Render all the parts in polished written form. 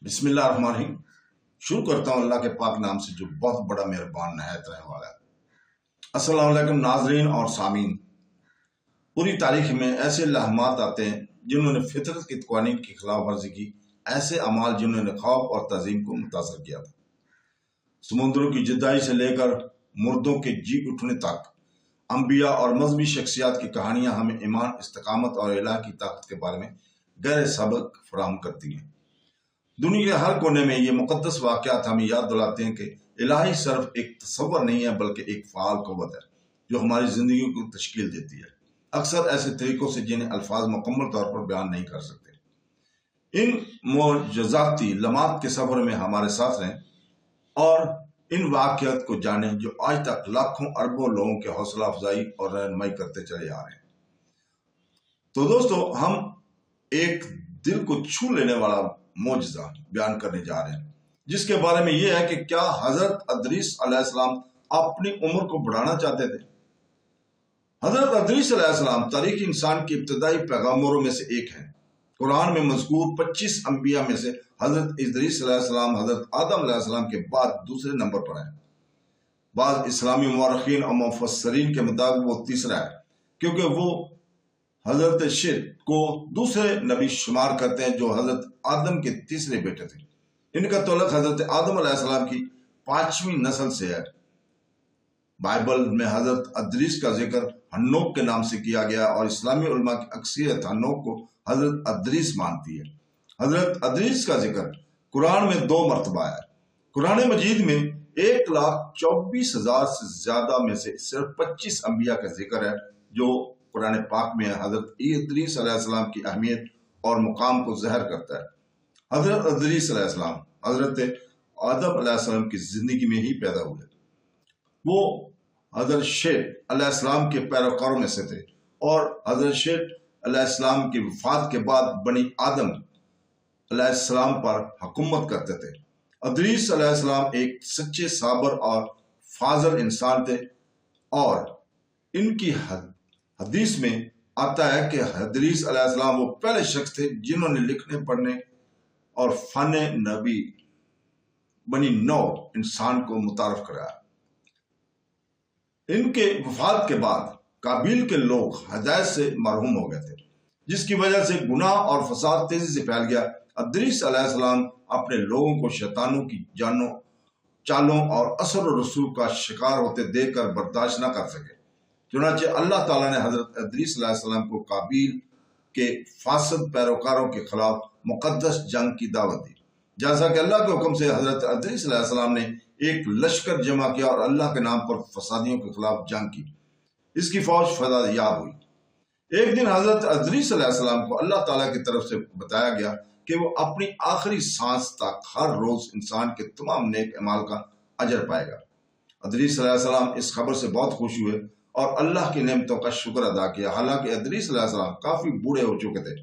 بسم اللہ الرحمن الرحیم۔ شروع کرتا ہوں اللہ کے پاک نام سے جو بہت بڑا مہربان نہایت رحم والا ہے۔ السلام علیکم ناظرین اور سامعین۔ پوری تاریخ میں ایسے لمحات آتے ہیں جنہوں نے فطرت کے قوانین کی خلاف ورزی کی، ایسے اعمال جنہوں نے خوف اور تعظیم کو متاثر کیا تھا۔ سمندروں کی جدائی سے لے کر مردوں کے جی اٹھنے تک انبیاء اور مذہبی شخصیات کی کہانیاں ہمیں ایمان، استقامت اور الہ کی طاقت کے بارے میں گہرے سبق فراہم کرتی ہیں۔ دنیا کے ہر کونے میں یہ مقدس واقعات ہمیں یاد دلاتے ہیں کہ الہی صرف ایک تصور نہیں ہے بلکہ ایک فعال قوت ہے جو ہماری زندگی کو تشکیل دیتی ہے، اکثر ایسے طریقوں سے جنہیں الفاظ مکمل طور پر بیان نہیں کر سکتے۔ ان معجزاتی لمحات کے سفر میں ہمارے ساتھ رہیں اور ان واقعات کو جانیں جو آج تک لاکھوں اربوں لوگوں کے حوصلہ افزائی اور رہنمائی کرتے چلے آ رہے ہیں۔ تو دوستو، ہم ایک دل کو چھو لینے والا معجزہ بیان کرنے جا رہے ہیں جس کے بارے میں یہ ہے کہ کیا حضرت ادریس علیہ السلام اپنی عمر کو بڑھانا چاہتے تھے۔ حضرت ادریس علیہ السلام تاریخ انسان کے ابتدائی پیغمبروں میں سے ایک ہیں۔ قرآن میں مذکور 25 انبیاء میں سے حضرت ادریس علیہ السلام حضرت آدم علیہ السلام کے بعد دوسرے نمبر پر ہیں۔ بعض اسلامی مورخین اور مفسرین کے مطابق وہ تیسرا ہے کیونکہ وہ حضرت شیت کو دوسرے نبی شمار کرتے ہیں جو حضرت آدم کے تیسرے بیٹے تھے۔ ان کا تعلق حضرت آدم علیہ السلام کی 5ویں نسل سے ہے۔ بائبل میں حضرت ادریس کا ذکر ہنوک کے نام سے کیا گیا اور اسلامی علماء کی اکثریت ہنوک کو حضرت ادریس مانتی ہے۔ حضرت ادریس کا ذکر قرآن میں 2 مرتبہ ہے۔ قرآن مجید میں 1,24,000 سے زیادہ میں سے صرف 25 انبیاء کا ذکر ہے جو قرآن پاک میں حضرت ادریس علیہ السلام کی اہمیت اور مقام کو ظاہر کرتا ہے۔ حضرت ادریس علیہ السلام حضرت آدم علیہ السلام کی زندگی میں ہی پیدا ہوئے۔ وہ حضرت شیت علیہ السلام کے پیروکاروں میں سے تھے اور حضرت شیت علیہ السلام کی وفات کے بعد بنی آدم علیہ السلام پر حکومت کرتے تھے۔ ادریس علیہ السلام ایک سچے، صابر اور فاضل انسان تھے اور ان کی حدیث میں آتا ہے کہ ادریس علیہ السلام وہ پہلے شخص تھے جنہوں نے لکھنے، پڑھنے اور فن نبی بنی نو انسان کو متعارف کرایا۔ ان کے وفات کے بعد قابیل کے لوگ ہدایت سے محروم ہو گئے تھے جس کی وجہ سے گناہ اور فساد تیزی سے پھیل گیا۔ ادریس علیہ السلام اپنے لوگوں کو شیطانوں کی جانوں، چالوں اور اثر و رسوخ کا شکار ہوتے دیکھ کر برداشت نہ کر سکے۔ چنانچہ اللہ تعالیٰ نے حضرت ادریس علیہ السلام کو قابیل کے فاسد پیروکاروں کے خلاف مقدس جنگ کی دعوت دی۔ جیسا کہ اللہ کے حکم سے حضرت ادریس علیہ السلام نے ایک لشکر جمع کیا اور اللہ کے نام پر فسادیوں کے خلاف جنگ کی۔ اس کی فوج فتح یاب ہوئی۔ ایک دن حضرت ادریس علیہ السلام کو اللہ تعالیٰ کی طرف سے بتایا گیا کہ وہ اپنی آخری سانس تک ہر روز انسان کے تمام نیک اعمال کا اجر پائے گا۔ ادریس علیہ السلام اس خبر سے بہت خوش ہوئے اور اللہ کی نعمتوں کا شکر ادا کیا۔ حالانکہ ادریس علیہ السلام کافی بوڑھے ہو چکے تھے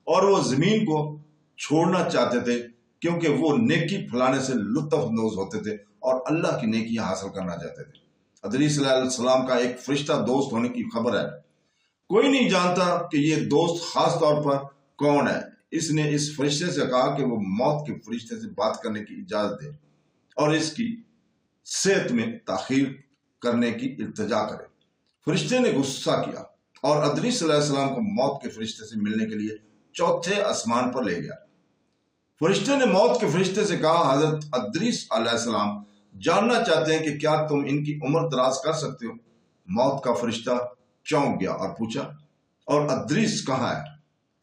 اور وہ زمین کو چھوڑنا چاہتے تھے کیونکہ وہ نیکی پھیلانے سے لطف اندوز ہوتے تھے اور اللہ کی نیکیاں حاصل کرنا چاہتے تھے۔ ادریس علیہ السلام کا ایک فرشتہ دوست ہونے کی خبر ہے۔ کوئی نہیں جانتا کہ یہ دوست خاص طور پر کون ہے۔ اس نے اس فرشتے سے کہا کہ وہ موت کے فرشتے سے بات کرنے کی اجازت دے اور اس کی صحت میں تاخیر کرنے کی التجا کرے۔ فرشتے نے غصہ کیا اور ادریس علیہ السلام کو موت کے فرشتے سے ملنے کے لیے 4تھے آسمان پر لے گیا۔ فرشتے نے موت کے فرشتے سے کہا، حضرت ادریس علیہ السلام جاننا چاہتے ہیں کہ کیا تم ان کی عمر دراز کر سکتے ہو۔ موت کا فرشتہ چونک گیا اور پوچھا، اور ادریس کہاں ہے؟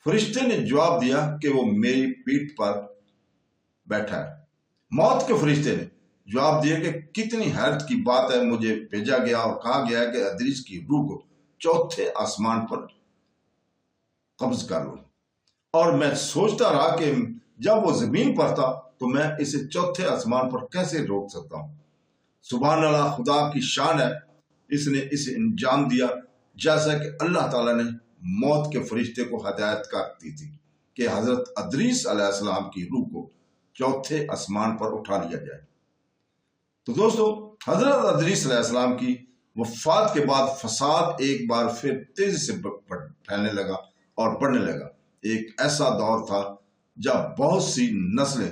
فرشتے نے جواب دیا کہ وہ میری پیٹھ پر بیٹھا ہے۔ موت کے فرشتے نے جواب دیا کہ کتنی حیرت کی بات ہے، مجھے بھیجا گیا اور کہا گیا ہے کہ ادریس کی روح کو 4تھے آسمان پر قبض کر لوں، اور میں سوچتا رہا کہ جب وہ زمین پر تھا تو میں اسے 4تھے آسمان پر کیسے روک سکتا ہوں۔ سبحان اللہ، خدا کی شان ہے، اس نے اسے انجام دیا جیسا کہ اللہ تعالیٰ نے موت کے فرشتے کو ہدایت کر دی تھی کہ حضرت ادریس علیہ السلام کی روح کو 4تھے آسمان پر اٹھا لیا جائے۔ تو دوستو، حضرت ادریس علیہ السلام کی وفات کے بعد فساد ایک بار پھر تیزی سے پھیلنے لگا اور بڑھنے لگا۔ ایک ایسا دور تھا جب بہت سی نسلیں